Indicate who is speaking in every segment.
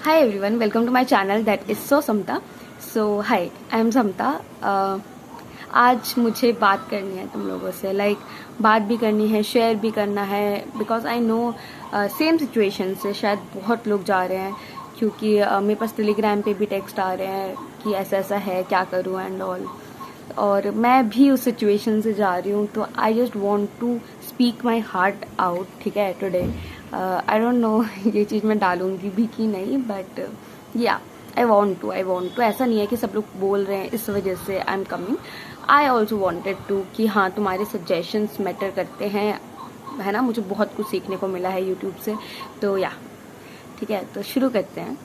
Speaker 1: Hi everyone, welcome to my channel that is so Samta. So hi, I am Samta. आज मुझे बात करनी है तुम लोगों से, बात भी करनी है, शेयर भी करना है, because I know same situation से शायद बहुत लोग जा रहे हैं, क्योंकि मेरे पास टेलीग्राम पे भी टेक्स्ट आ रहे हैं कि ऐसा ऐसा है, क्या करूँ एंड ऑल, और मैं भी उस सिचुएशन से जा रही हूँ. तो I just want to speak my heart out, ठीक है, टुडे. आई डोंट नो ये चीज़ मैं डालूंगी भी कि नहीं, बट या आई वॉन्ट टू. ऐसा नहीं है कि सब लोग बोल रहे हैं इस वजह से I am coming. I also wanted to कि हाँ, तुम्हारे सजेशंस मैटर करते हैं, है ना. मुझे बहुत कुछ सीखने को मिला है यूट्यूब से. तो या ठीक है, तो शुरू करते हैं.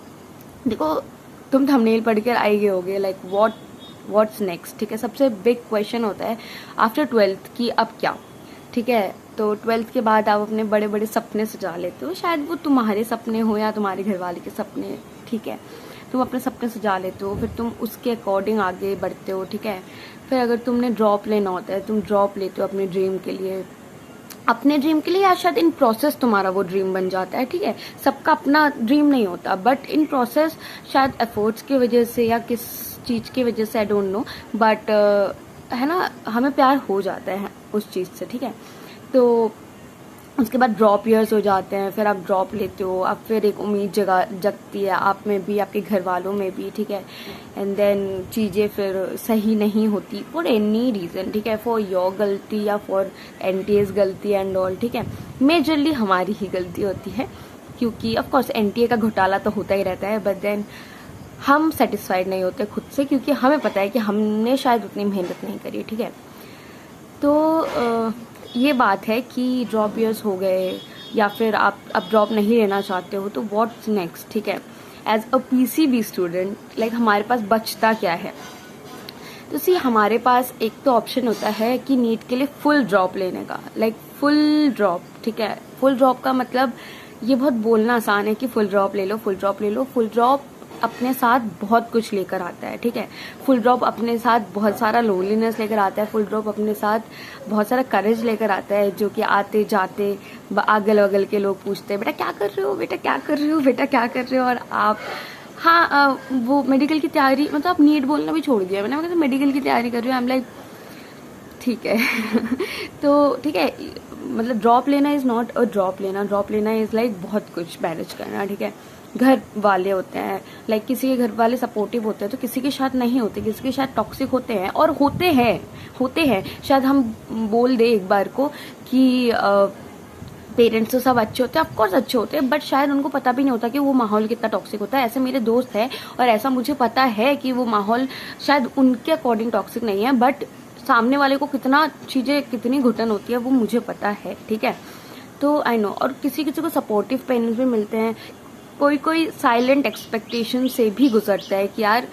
Speaker 1: देखो, तुम थंबनेल पढ़ कर आई गए होगे व्हाट्स नेक्स्ट, ठीक है. सबसे बिग क्वेश्चन होता है आफ्टर 12th कि अब क्या, ठीक है. तो 12th के बाद आप अपने बड़े बड़े सपने सजा लेते हो, शायद वो तुम्हारे सपने हो या तुम्हारे घर वाले के सपने, ठीक है. तुम अपने सपने सजा लेते हो, फिर तुम उसके अकॉर्डिंग आगे बढ़ते हो, ठीक है. फिर अगर तुमने ड्रॉप लेना होता है, तुम ड्रॉप लेते हो अपने ड्रीम के लिए, या शायद इन प्रोसेस तुम्हारा वो ड्रीम बन जाता है, ठीक है. सबका अपना ड्रीम नहीं होता, बट इन प्रोसेस शायद एफर्ट्स की वजह से या किस चीज़ की वजह से, आई डोंट नो, बट है ना, हमें प्यार हो जाता है उस चीज़ से, ठीक है. तो उसके बाद ड्रॉप ईयर्स हो जाते हैं, फिर आप ड्रॉप लेते हो, अब फिर एक उम्मीद जगती है आप में भी, आपके घर वालों में भी, ठीक है. एंड देन चीज़ें फिर सही नहीं होती फॉर एनी रीज़न, ठीक है, फॉर योर गलती या फॉर एनटीएस गलती एंड ऑल, ठीक है. मेजरली हमारी ही गलती होती है, क्योंकि ऑफ कोर्स एनटीए का घोटाला तो होता ही रहता है, बट देन हम सेटिस्फाइड नहीं होते खुद से, क्योंकि हमें पता है कि हमने शायद उतनी मेहनत नहीं करी, ठीक है. तो ये बात है कि ड्रॉप ईयर्स हो गए, या फिर आप अब ड्रॉप नहीं लेना चाहते हो, तो व्हाट्स नेक्स्ट, ठीक है. एज अ पीसीबी स्टूडेंट, हमारे पास बचता क्या है. तो सी, हमारे पास एक तो ऑप्शन होता है कि नीट के लिए फुल ड्रॉप लेने का, फुल ड्रॉप, ठीक है. फुल ड्रॉप का मतलब, ये बहुत बोलना आसान है कि फुल ड्रॉप ले लो. फुल ड्रॉप अपने साथ बहुत कुछ लेकर आता है, ठीक है. फुल ड्रॉप अपने साथ बहुत सारा लोनलीनेस लेकर आता है. फुल ड्रॉप अपने साथ बहुत सारा करेज लेकर आता है, जो कि आते जाते अगल बगल के लोग पूछते हैं, बेटा क्या कर रहे हो, बेटा क्या कर रहे हो, बेटा क्या कर रहे हो. और आप वो मेडिकल की तैयारी, मतलब आप नीट बोलना भी छोड़ दिया मैंने, मेडिकल की तैयारी कर रही हूँ. आई एम लाइक ठीक है. तो ठीक है, मतलब ड्रॉप लेना इज नॉट अ ड्रॉप लेना इज बहुत कुछ मैनेज करना, ठीक है. घर वाले होते हैं, किसी के घर वाले सपोर्टिव होते हैं, तो किसी के साथ नहीं होते, किसी के साथ टॉक्सिक होते हैं, और होते हैं. शायद हम बोल दे एक बार को कि पेरेंट्स तो सब अच्छे होते हैं, ऑफकोर्स अच्छे होते हैं, बट शायद उनको पता भी नहीं होता कि वो माहौल कितना टॉक्सिक होता है. ऐसे मेरे दोस्त है, और ऐसा मुझे पता है कि वो माहौल शायद उनके अकॉर्डिंग टॉक्सिक नहीं है, बट सामने वाले को कितनी घुटन होती है वो मुझे पता है, ठीक है. तो आई नो. और किसी को सपोर्टिव पेरेंट्स भी मिलते हैं, कोई साइलेंट एक्सपेक्टेशन से भी गुजरता है कि यार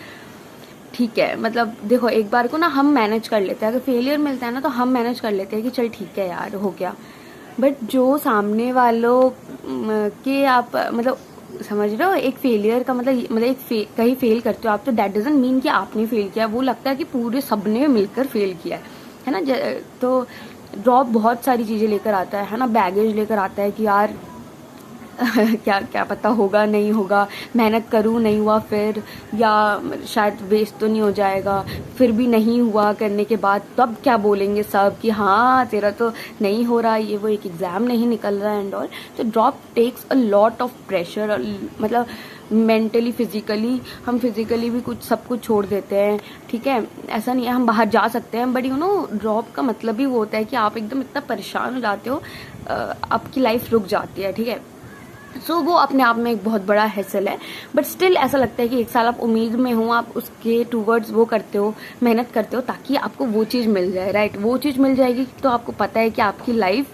Speaker 1: ठीक है, मतलब देखो, एक बार को ना हम मैनेज कर लेते हैं, अगर फेलियर मिलता है ना तो हम मैनेज कर लेते हैं कि चल ठीक है यार, हो गया. बट जो सामने वालों के आप समझ रहे हो, एक फेलियर का कहीं फेल करते हो आप, तो दैट डजंट मीन कि आपने फेल किया. वो लगता है कि पूरे सबने मिलकर फेल किया है ना. तो ड्रॉप बहुत सारी चीजें लेकर आता है ना, बैगेज लेकर आता है कि यार क्या पता होगा नहीं होगा, मेहनत करूँ नहीं हुआ फिर, या शायद वेस्ट तो नहीं हो जाएगा, फिर भी नहीं हुआ करने के बाद तब क्या बोलेंगे सब कि हाँ तेरा तो नहीं हो रहा, ये वो एक एग्जाम नहीं निकल रहा एंड ऑल. तो drop takes a lot of pressure, मतलब मेंटली हम फिजिकली भी सब कुछ छोड़ देते हैं, ठीक है. ऐसा नहीं है, हम बाहर जा सकते हैं, बट यू नो ड्रॉप का मतलब ही वो होता है कि आप एकदम इतना परेशान हो जाते हो, आपकी लाइफ रुक जाती है, ठीक है. सो वो अपने आप में एक बहुत बड़ा हैसल है, बट स्टिल ऐसा लगता है कि एक साल आप उम्मीद में हो, आप उसके टूवर्ड्स वो करते हो, मेहनत करते हो, ताकि आपको वो चीज़ मिल जाए, राइट. वो चीज़ मिल जाएगी तो आपको पता है कि आपकी लाइफ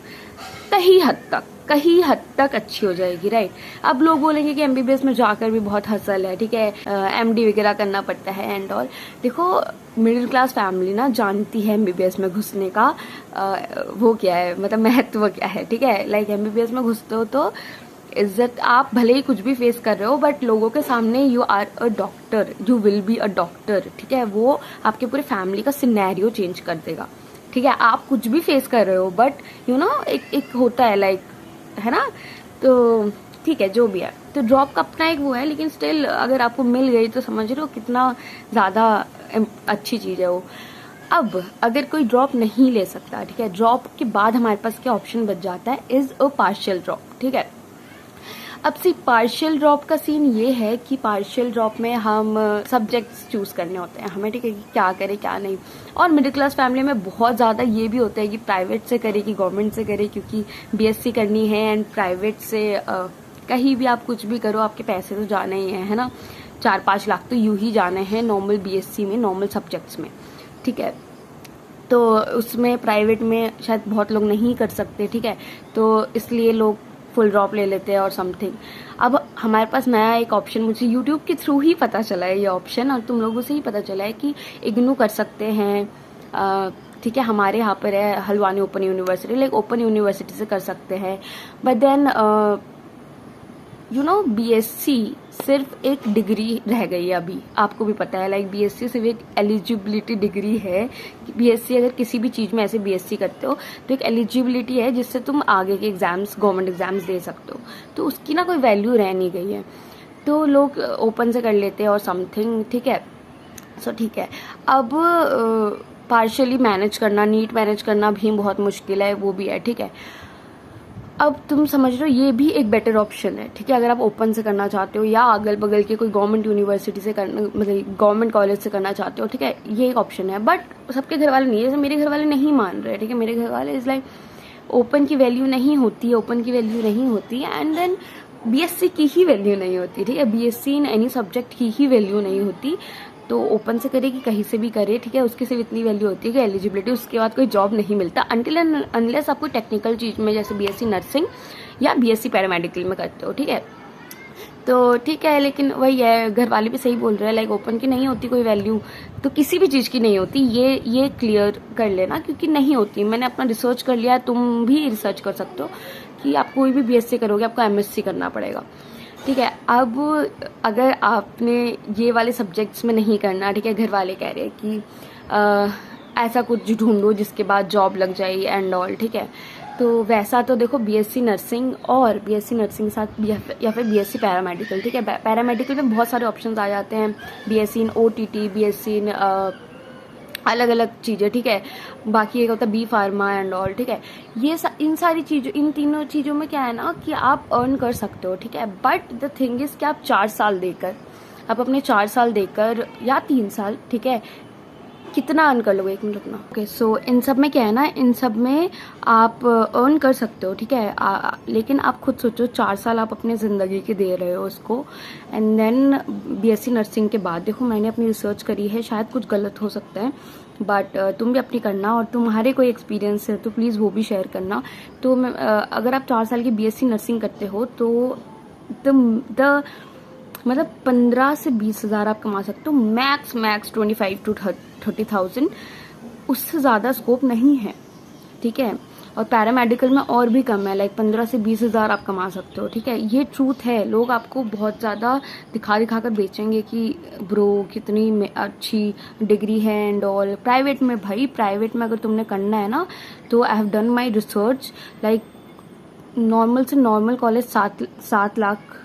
Speaker 1: कहीं हद तक अच्छी हो जाएगी, राइट. अब लोग बोलेंगे कि एमबीबीएस में जाकर भी बहुत हसल है, ठीक है, एमडी वगैरह करना पड़ता है एंड ऑल. देखो, मिडिल क्लास फैमिली ना जानती है एमबीबीएस में घुसने का वो क्या है, मतलब महत्व क्या है, ठीक है. एमबीबीएस में घुसते हो तो इज्जत, आप भले ही कुछ भी फेस कर रहे हो, बट लोगों के सामने you are a doctor, you will be a doctor, ठीक है. वो आपके पूरे फैमिली का सिनेरियो चेंज कर देगा, ठीक है. आप कुछ भी फेस कर रहे हो, बट यू नो एक होता है है ना. तो ठीक है जो भी है। तो ड्रॉप का अपना एक वो है, लेकिन स्टिल अगर आपको मिल गई तो समझ रहे हो कितना ज़्यादा अच्छी चीज़ है वो। अब अगर कोई ड्रॉप नहीं ले सकता, ठीक है, ड्रॉप के बाद हमारे पास क्या ऑप्शन बच जाता है, इज अ पार्शियल ड्रॉप, ठीक है। अब सी पार्शियल ड्रॉप का सीन ये है कि पार्शियल ड्रॉप में हम सब्जेक्ट्स चूज करने होते हैं हमें, ठीक है, कि क्या करें क्या नहीं। और मिडिल क्लास फैमिली में बहुत ज़्यादा ये भी होता है कि प्राइवेट से करे कि गवर्नमेंट से करे, क्योंकि बीएससी करनी है एंड प्राइवेट से कहीं भी आप कुछ भी करो आपके पैसे तो जाने ही है ना, 4-5 लाख तो यूं ही जाने हैं नॉर्मल बीएससी में, नॉर्मल सब्जेक्ट्स में, ठीक है। तो उसमें प्राइवेट में शायद बहुत लोग नहीं कर सकते, ठीक है, तो इसलिए लोग फुल ड्रॉप ले लेते हैं और समथिंग। अब हमारे पास नया एक ऑप्शन मुझे यूट्यूब के थ्रू ही पता चला है ये ऑप्शन, और तुम लोगों से ही पता चला है कि इग्नू कर सकते हैं, ठीक है, हमारे यहाँ पर है Haldwani open university, like open university से कर सकते हैं। But then you know BSc सिर्फ एक डिग्री रह गई है अभी, आपको भी पता है, लाइक बीएससी सिर्फ एक एलिजिबिलिटी डिग्री है। बीएससी अगर किसी भी चीज में ऐसे बीएससी करते हो तो एक एलिजिबिलिटी है जिससे तुम आगे के एग्जाम्स, गवर्नमेंट एग्जाम्स दे सकते हो, तो उसकी ना कोई वैल्यू रह नहीं गई है, तो लोग ओपन से कर लेते हैं और समथिंग, ठीक है। सो ठीक है, अब पार्शियली मैनेज करना, नीट मैनेज करना भी बहुत मुश्किल है, वो भी है, ठीक है। अब तुम समझ रहे हो ये भी एक बेटर ऑप्शन है, ठीक है, अगर आप ओपन से करना चाहते हो या अगल बगल के कोई गवर्नमेंट यूनिवर्सिटी से करना, मतलब गवर्नमेंट कॉलेज से करना चाहते हो, ठीक है, ये एक ऑप्शन है। बट सबके घर वाले नहीं, जैसे मेरे घर वाले नहीं मान रहे, ठीक है, मेरे घर वाले इज लाइक ओपन की वैल्यू नहीं होती है, ओपन की वैल्यू नहीं होती है, एंड देन बीएससी की ही वैल्यू नहीं होती, ठीक है, बीएससी इन एनी सब्जेक्ट की ही वैल्यू नहीं होती, तो ओपन से करे कि कहीं से भी करे, ठीक है, उसकी सिर्फ इतनी वैल्यू होती है कि एलिजिबिलिटी, उसके बाद कोई जॉब नहीं मिलता अनटिल अनलेस आपको टेक्निकल चीज में जैसे बीएससी नर्सिंग या बीएससी पैरामेडिकल में करते हो, ठीक है। तो ठीक है, लेकिन वही है, घर वाले भी सही बोल रहे हैं, लाइक ओपन की नहीं होती कोई वैल्यू, तो किसी भी चीज की नहीं होती, ये क्लियर कर लेना, क्योंकि नहीं होती। मैंने अपना रिसर्च कर लिया, तुम भी रिसर्च कर सकते हो कि आप कोई भी बीएससी करोगे आपको एमएससी करना पड़ेगा, ठीक है। अब अगर आपने ये वाले सब्जेक्ट्स में नहीं करना, ठीक है, घर वाले कह रहे हैं कि ऐसा कुछ ढूंढो जिसके बाद जॉब लग जाए एंड ऑल, ठीक है, तो वैसा तो देखो बीएससी नर्सिंग और बीएससी नर्सिंग के साथ या फिर बीएससी पैरामेडिकल, ठीक है, पैरामेडिकल में बहुत सारे ऑप्शंस आ जाते हैं, BSc in OTT, BSc in अलग अलग चीजें, ठीक है, बाकी एक होता है बी फार्मा एंड ऑल, ठीक है। ये इन सारी चीजों, इन तीनों चीजों में क्या है ना कि आप अर्न कर सकते हो, ठीक है, बट द थिंग इज कि आप 4 साल देकर, आप अपने 4 साल देकर या 3 साल, ठीक है, कितना अर्न कर लोगे, 1 मिनट रुकना। ओके, सो इन सब में क्या है ना, इन सब में आप अर्न कर सकते हो, ठीक है, लेकिन आप खुद सोचो 4 साल आप अपने जिंदगी के दे रहे हो उसको, एंड देन बीएससी नर्सिंग के बाद देखो मैंने अपनी रिसर्च करी है, शायद कुछ गलत हो सकता है, बट तुम भी अपनी करना, और तुम्हारे कोई एक्सपीरियंस है तो प्लीज़ वो भी शेयर करना। तो अगर आप 4 साल की बीएससी नर्सिंग करते हो तो द मतलब 15 से 20 हज़ार आप कमा सकते हो, मैक्स 25 to 30,000, उससे ज़्यादा स्कोप नहीं है, ठीक है। और पैरामेडिकल में और भी कम है, लाइक 15 से 20 हज़ार आप कमा सकते हो, ठीक है, ये ट्रूथ है। लोग आपको बहुत ज़्यादा दिखा कर बेचेंगे कि ब्रो कितनी अच्छी डिग्री है एंड ऑल। प्राइवेट में भाई, प्राइवेट में अगर तुमने करना है ना, तो I have done my research, like normal से नॉर्मल कॉलेज 7 लाख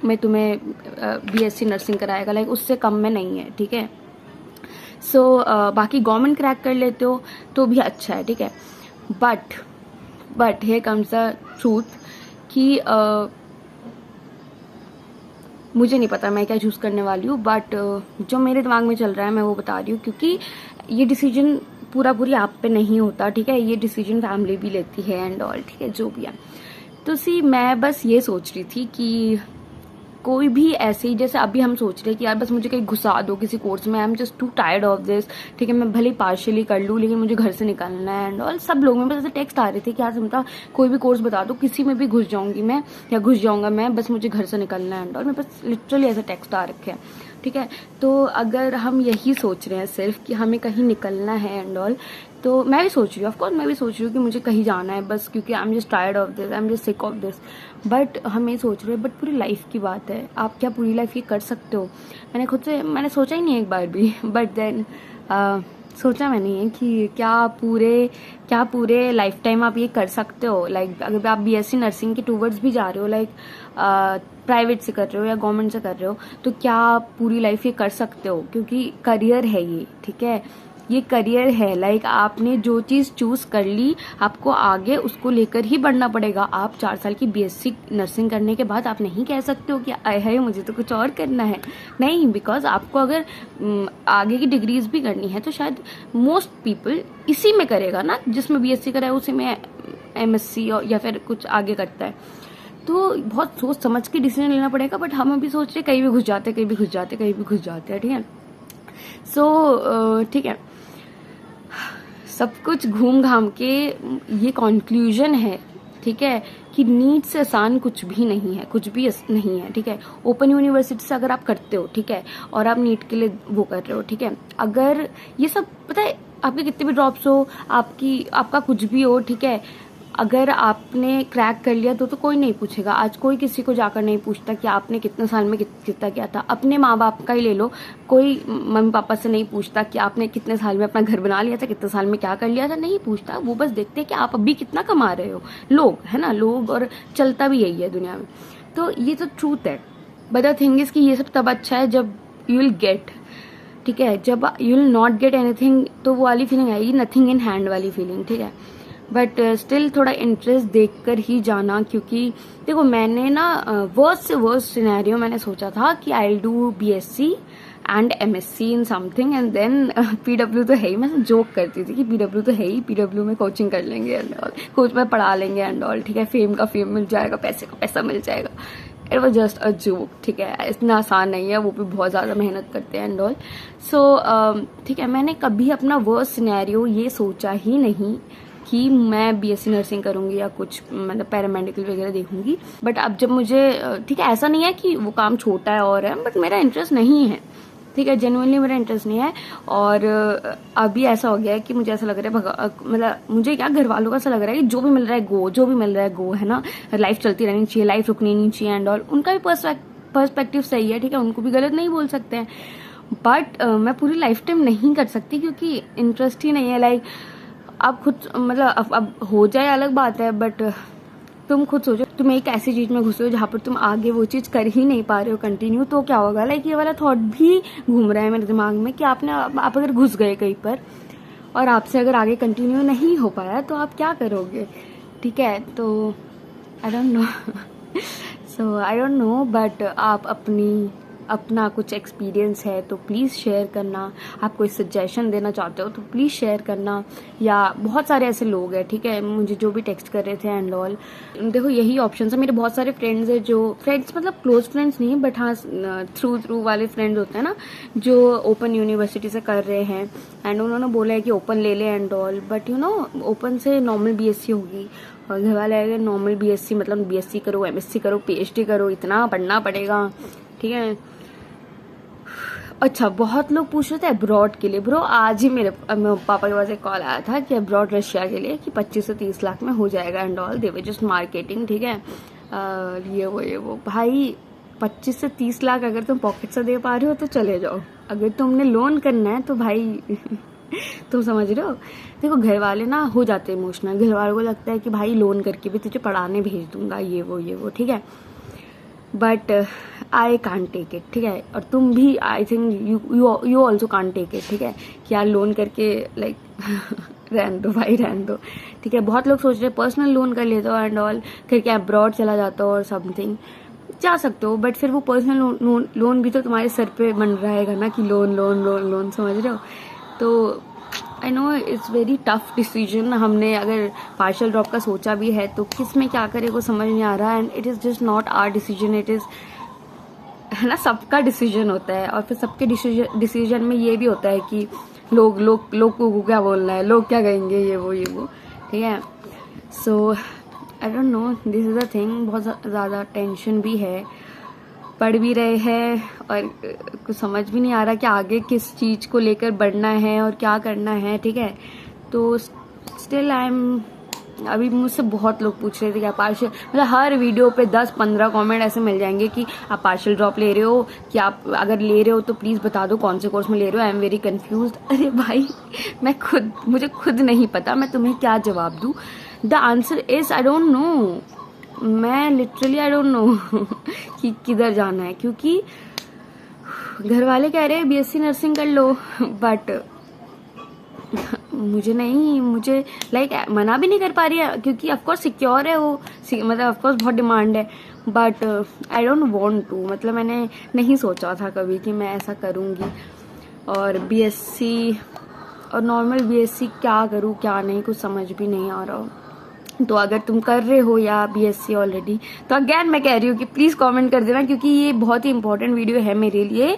Speaker 1: में तुम्हें बीएससी नर्सिंग कराएगा, लाइक उससे कम में नहीं है, ठीक है। सो बाकी गवर्नमेंट क्रैक कर लेते हो तो भी अच्छा है, ठीक है, but here comes the truth कि मुझे नहीं पता मैं क्या चूज करने वाली हूँ, बट जो मेरे दिमाग में चल रहा है मैं वो बता रही हूँ, क्योंकि ये डिसीजन पूरी आप पे नहीं होता, ठीक है, ये डिसीजन फैमिली भी लेती है एंड ऑल, ठीक है, जो भी है। तो सी मैं बस ये सोच रही थी कि कोई भी ऐसे ही, जैसे अभी हम सोच रहे हैं कि यार बस मुझे कहीं घुसा दो किसी कोर्स में, I am just to tired of this, ठीक है, मैं भले ही पार्शियली कर लूँ लेकिन मुझे घर से निकलना है एंड ऑल। सब लोग में बस ऐसे टेक्स्ट आ रहे थे कि यार समझा कोई भी कोर्स बता दो, किसी में भी घुस जाऊंगी मैं या घुस जाऊंगा मैं, बस मुझे घर से निकलना है एंड ऑल। मैं बस लिटरली ऐसे टेक्स्ट आ रखे हैं, ठीक है। तो अगर हम यही सोच रहे हैं सिर्फ कि हमें कहीं निकलना है एंड ऑल, तो मैं भी सोच रही हूँ, ऑफकोर्स मैं भी सोच रही हूँ कि मुझे कहीं जाना है बस, क्योंकि I am just tired of this, I am just sick of this. But हम ये सोच रहे हैं, बट पूरी लाइफ की बात है, आप क्या पूरी लाइफ ये कर सकते हो? मैंने सोचा ही नहीं एक बार भी, बट देन सोचा मैंने ये कि क्या पूरे लाइफ टाइम आप ये कर सकते हो। लाइक अगर आप बीएससी नर्सिंग के टूवर्ड्स भी जा रहे हो, लाइक प्राइवेट से कर रहे हो या गवर्नमेंट से कर रहे हो, तो क्या आप पूरी लाइफ ये कर सकते हो? क्योंकि करियर है ये, ठीक है, ये करियर है। लाइक आपने जो चीज चूज कर ली, आपको आगे उसको लेकर ही बढ़ना पड़ेगा। आप 4 साल की बीएससी नर्सिंग करने के बाद आप नहीं कह सकते हो कि आय है मुझे तो कुछ और करना है। नहीं, बिकॉज आपको अगर आगे की डिग्रीज भी करनी है तो शायद मोस्ट पीपल इसी में करेगा ना, जिसमें बीएससी करा है उसी में एमएससी या फिर कुछ आगे करता है। तो बहुत सोच समझ के डिसीजन लेना पड़ेगा। बट हम अभी सोच रहे कहीं भी घुस जाते हैं, ठीक है। सो ठीक है, सब कुछ घूम घाम के ये कंक्लूजन है, ठीक है, कि नीट से आसान कुछ भी नहीं है, कुछ भी नहीं है, ठीक है। ओपन यूनिवर्सिटी से अगर आप करते हो, ठीक है, और आप नीट के लिए वो कर रहे हो, ठीक है, अगर ये सब पता है आपके कितने भी ड्रॉप्स हो, आपका कुछ भी हो, ठीक है, अगर आपने क्रैक कर लिया तो कोई नहीं पूछेगा। आज कोई किसी को जाकर नहीं पूछता कि आपने कितने साल में कितना किया था। अपने माँ बाप का ही ले लो, कोई मम्मी पापा से नहीं पूछता कि आपने कितने साल में अपना घर बना लिया था, कितने साल में क्या कर लिया था, नहीं पूछता। वो बस देखते हैं कि आप अभी कितना कमा रहे हो। लोग है ना, लोग, और चलता भी यही है दुनिया में। तो ये तो ट्रूथ है। बट द थिंग इज कि ये सब तब अच्छा है जब यू विल गेट, ठीक है, जब you will not get anything तो वो वाली फीलिंग आएगी, नथिंग इन हैंड वाली फीलिंग, ठीक है। बट स्टिल थोड़ा इंटरेस्ट देखकर ही जाना, क्योंकि देखो मैंने ना वर्स्ट से वर्स्ट सिनेरियो मैंने सोचा था कि I will do BSc and MSc in something and then PW तो है ही। मैं जोक करती थी कि पीडब्ल्यू तो है ही, पीडब्ल्यू में कोचिंग कर लेंगे एंड ऑल, कोच में पढ़ा लेंगे एंड ऑल, ठीक है, फेम का फेम मिल जाएगा, पैसे का पैसा मिल जाएगा। It was just a joke, ठीक है, इतना आसान नहीं है, वो भी बहुत ज़्यादा मेहनत करते हैं एंड ऑल। सो ठीक है, मैंने कभी अपना वर्स्ट सिनेरियो ये सोचा ही नहीं कि मैं बीएससी नर्सिंग करूंगी या कुछ मतलब पैरामेडिकल वगैरह देखूंगी। बट अब जब मुझे, ठीक है, ऐसा नहीं है कि वो काम छोटा है और है, बट मेरा इंटरेस्ट नहीं है, ठीक है, जेन्युइनली मेरा इंटरेस्ट नहीं है। और अभी ऐसा हो गया है कि मुझे ऐसा लग रहा है, मतलब मुझे क्या, घर वालों का ऐसा लग रहा है कि जो भी मिल रहा है गो, जो भी मिल रहा है गो, है ना, लाइफ चलती रहनी चाहिए, लाइफ रुकनी नहीं चाहिए एंड ऑल। उनका भी पर्सपेक्टिव सही है, ठीक है, उनको भी गलत नहीं बोल सकते हैं। बट मैं पूरी लाइफ टाइम नहीं कर सकती क्योंकि इंटरेस्ट ही नहीं है। लाइक आप खुद, मतलब अब हो जाए अलग बात है, बट तुम खुद सोचो, तुम एक ऐसी चीज में घुसे हो जहाँ पर तुम आगे वो चीज कर ही नहीं पा रहे हो कंटिन्यू, तो क्या होगा। लाइक ये वाला थॉट भी घूम रहा है मेरे दिमाग में कि आप अगर घुस गए कहीं पर और आपसे अगर आगे कंटिन्यू नहीं हो पाया तो आप क्या करोगे, ठीक है। तो आई डोंट नो बट आप अपना कुछ एक्सपीरियंस है तो प्लीज़ शेयर करना। आप कोई सजेशन देना चाहते हो तो प्लीज़ शेयर करना। या बहुत सारे ऐसे लोग हैं, ठीक है, मुझे जो भी टेक्स्ट कर रहे थे एंड ऑल, देखो यही ऑप्शन है। मेरे बहुत सारे फ्रेंड्स हैं, जो फ्रेंड्स मतलब क्लोज फ्रेंड्स नहीं, बट हाँ थ्रू वाले फ्रेंड्स होते हैं ना, जो ओपन यूनिवर्सिटी से कर रहे हैं एंड उन्होंने बोला है कि ओपन ले ले and all. But you know open से नॉर्मल बीएससी होगी और घर वाले आएंगे नॉर्मल बीएससी मतलब बीएससी करो, एमएससी करो, पीएचडी करो, इतना पढ़ना पड़ेगा, ठीक है। अच्छा, बहुत लोग पूछ रहे थे अब्रॉड के लिए। ब्रो आज ही मेरे पापा के पास एक कॉल आया था कि अब्रॉड रशिया के लिए कि 25 से 30 लाख में हो जाएगा and all. They were just marketing, ठीक है, ये वो भाई 25 से 30 लाख अगर तुम पॉकेट से दे पा रहे हो तो चले जाओ। अगर तुमने लोन करना है तो भाई तुम समझ रहे हो। देखो घर वाले ना हो जाते इमोशनल, घर वालों को लगता है कि भाई लोन करके भी तुझे पढ़ाने भेज दूंगा, ये वो, ठीक है, but I can't take it, ठीक है। और तुम भी I think you also can't take it, ठीक है, कि यार लोन करके लाइक रहने दो भाई, रहने दो, ठीक है। बहुत लोग सोच रहे पर्सनल लोन कर लेते हो एंड ऑल, करके अब्रॉड चला जाता हो और समथिंग, जा सकते हो, बट फिर वो पर्सनल लोन भी तो तुम्हारे सर पे बन रहेगा ना कि लोन, समझ रहे हो। तो I know it's very tough decision. हमने अगर पार्शियल ड्रॉप का सोचा भी है तो किस में क्या करे वो समझ नहीं आ रहा, and it is just not our decision, it is, है ना, सबका डिसीजन होता है। और फिर सबके डिसीजन में ये भी होता है कि लोग को क्या बोलना है, लोग क्या कहेंगे, ये वो, ठीक है। So I don't know, this is a thing. बहुत ज़्यादा टेंशन भी है, पढ़ भी रहे हैं और कुछ समझ भी नहीं आ रहा कि आगे किस चीज़ को लेकर बढ़ना है और क्या करना है, ठीक है। तो स्टिल आई एम अभी मुझसे बहुत लोग पूछ रहे थे कि आप पार्शियल, मतलब हर वीडियो पे 10-15 कमेंट ऐसे मिल जाएंगे कि आप पार्शियल ड्रॉप ले रहे हो, कि आप अगर ले रहे हो तो प्लीज़ बता दो कौन से कोर्स में ले रहे हो, आई एम वेरी कन्फ्यूज्ड। अरे भाई मुझे खुद नहीं पता मैं तुम्हें क्या जवाब दूँ। The answer is I don't no, मैं लिटरली आई डोंट नो कि किधर जाना है, क्योंकि घर वाले कह रहे हैं बीएससी नर्सिंग कर लो, बट मुझे लाइक मना भी नहीं कर पा रही है, क्योंकि ऑफकोर्स सिक्योर है वो, मतलब ऑफकोर्स बहुत डिमांड है, but I don't want to. मतलब मैंने नहीं सोचा था कभी कि मैं ऐसा करूँगी, और बीएससी और नॉर्मल बीएससी क्या करूँ क्या नहीं, कुछ समझ भी नहीं आ रहा। तो अगर तुम कर रहे हो या बीएससी ऑलरेडी, तो अगेन मैं कह रही हूँ कि प्लीज़ कमेंट कर देना, क्योंकि ये बहुत ही इंपॉर्टेंट वीडियो है मेरे लिए,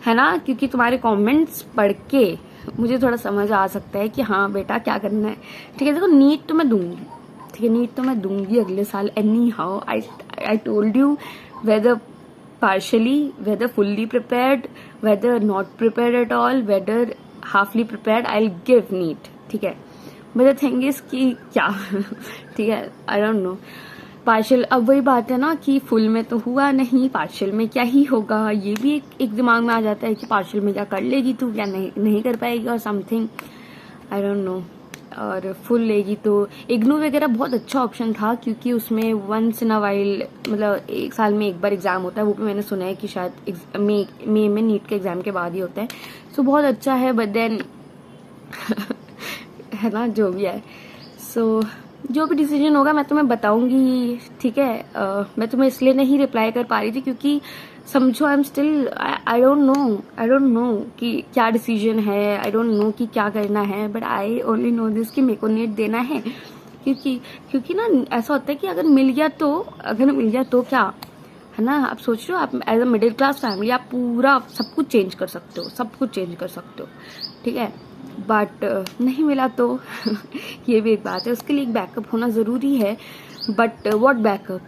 Speaker 1: है ना, क्योंकि तुम्हारे कमेंट्स पढ़ के मुझे थोड़ा समझ आ सकता है कि हाँ बेटा क्या करना है। ठीक है, देखो नीट तो मैं दूंगी, ठीक है, नीट तो मैं दूंगी अगले साल anyhow. I told you, whether partially, whether fully prepared, whether not prepared at all, whether halfly prepared, I'll give NEET, ठीक है। बट द थिंग इज कि क्या ठीक है, आई डोंट नो पार्शियल। अब वही बात है ना कि फुल में तो हुआ नहीं, पार्शियल में क्या ही होगा, ये भी एक दिमाग में आ जाता है कि पार्शियल में क्या कर लेगी तू, क्या नहीं कर पाएगी और समथिंग, आई डोंट नो। और फुल लेगी तो इग्नू वगैरह बहुत अच्छा ऑप्शन था, क्योंकि उसमें वंस इन अ वाइल, मतलब 1 साल में एक बार एग्जाम होता है, वो भी मैंने सुना है कि शायद मई में नीट के एग्जाम के बाद ही होता है, सो बहुत अच्छा है। बट देन है ना, जो भी है, सो जो भी डिसीजन होगा मैं तुम्हें बताऊंगी, ठीक है। मैं तुम्हें इसलिए नहीं रिप्लाई कर पा रही थी क्योंकि समझो I am still, I don't no कि क्या डिसीजन है, आई डोंट नो कि क्या करना है, but I only know this कि मेरे को नीट देना है, क्योंकि ना ऐसा होता है कि अगर मिल गया तो क्या, है ना। आप सोच रहे हो, आप as a middle class family आप पूरा सब कुछ चेंज कर सकते हो, ठीक है, बट नहीं मिला तो ये भी एक बात है, उसके लिए एक बैकअप होना ज़रूरी है। But what backup,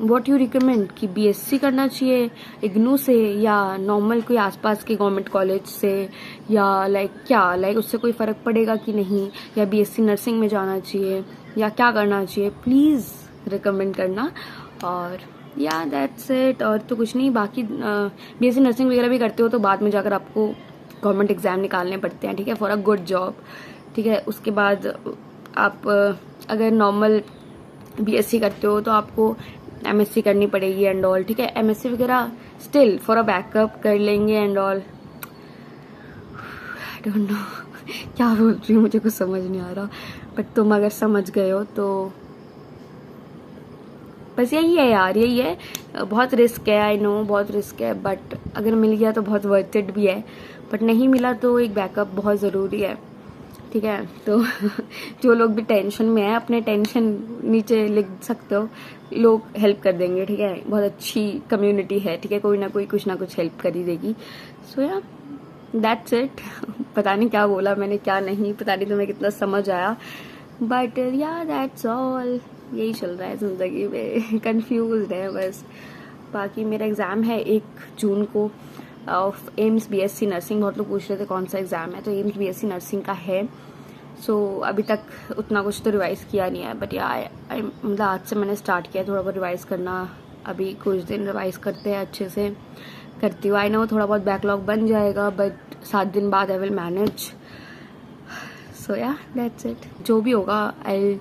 Speaker 1: what you recommend कि बीएससी करना चाहिए इग्नू से, या नॉर्मल कोई आसपास के गवर्नमेंट कॉलेज से, या लाइक उससे कोई फ़र्क पड़ेगा कि नहीं, या बीएससी नर्सिंग में जाना चाहिए, या क्या करना चाहिए, प्लीज़ रिकमेंड करना। और या दैट्स इट, और तो कुछ नहीं। बाकी बीएससी नर्सिंग वगैरह भी करते हो तो बाद में जाकर आपको गवर्नमेंट एग्जाम निकालने पड़ते हैं, ठीक है, फॉर अ गुड जॉब, ठीक है। उसके बाद आप अगर नॉर्मल बीएससी करते हो तो आपको एमएससी करनी पड़ेगी एंड ऑल, ठीक है। एमएससी वगैरह स्टिल फॉर अ बैकअप कर लेंगे and all. I don't no क्या बोल रही हूँ, मुझे कुछ समझ नहीं आ रहा, बट तुम अगर समझ गए हो तो बस यही है यार, यही है। बहुत रिस्क है, आई नो बहुत रिस्क है, बट अगर मिल गया तो बहुत वर्थ इट भी है, बट नहीं मिला तो एक बैकअप बहुत ज़रूरी है, ठीक है। तो जो लोग भी टेंशन में है, अपने टेंशन नीचे लिख सकते हो, लोग हेल्प कर देंगे, ठीक है। बहुत अच्छी कम्युनिटी है, ठीक है, कोई ना कोई कुछ ना कुछ हेल्प कर ही देगी। सो या दैट्स इट। पता नहीं क्या बोला मैंने, क्या नहीं, पता नहीं तुम्हें कितना समझ आया, बट या दैट्स ऑल। यही चल रहा है जिंदगी में, कंफ्यूज्ड है बस। बाकी मेरा एग्ज़ाम है 1 जून को ऑफ एम्स बीएससी नर्सिंग। बहुत लोग पूछ रहे थे कौन सा एग्ज़ाम है, तो एम्स बीएससी नर्सिंग का है। सो अभी तक उतना कुछ तो रिवाइज़ किया नहीं है, बट या मतलब आज से मैंने स्टार्ट किया थोड़ा बहुत रिवाइज़ करना। अभी कुछ दिन रिवाइज़ करते हैं, अच्छे से करती हूँ। आई नो थोड़ा बहुत बैकलॉग बन जाएगा, बट 7 दिन बाद आई विल मैनेज। सो या दैट्स इट। जो भी होगा आई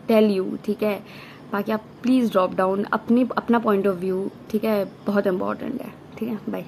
Speaker 1: टेल यू, ठीक है। बाकी आप प्लीज़ ड्रॉप डाउन अपना पॉइंट ऑफ व्यू, ठीक है, बहुत इंपॉर्टेंट है, ठीक है। बाय।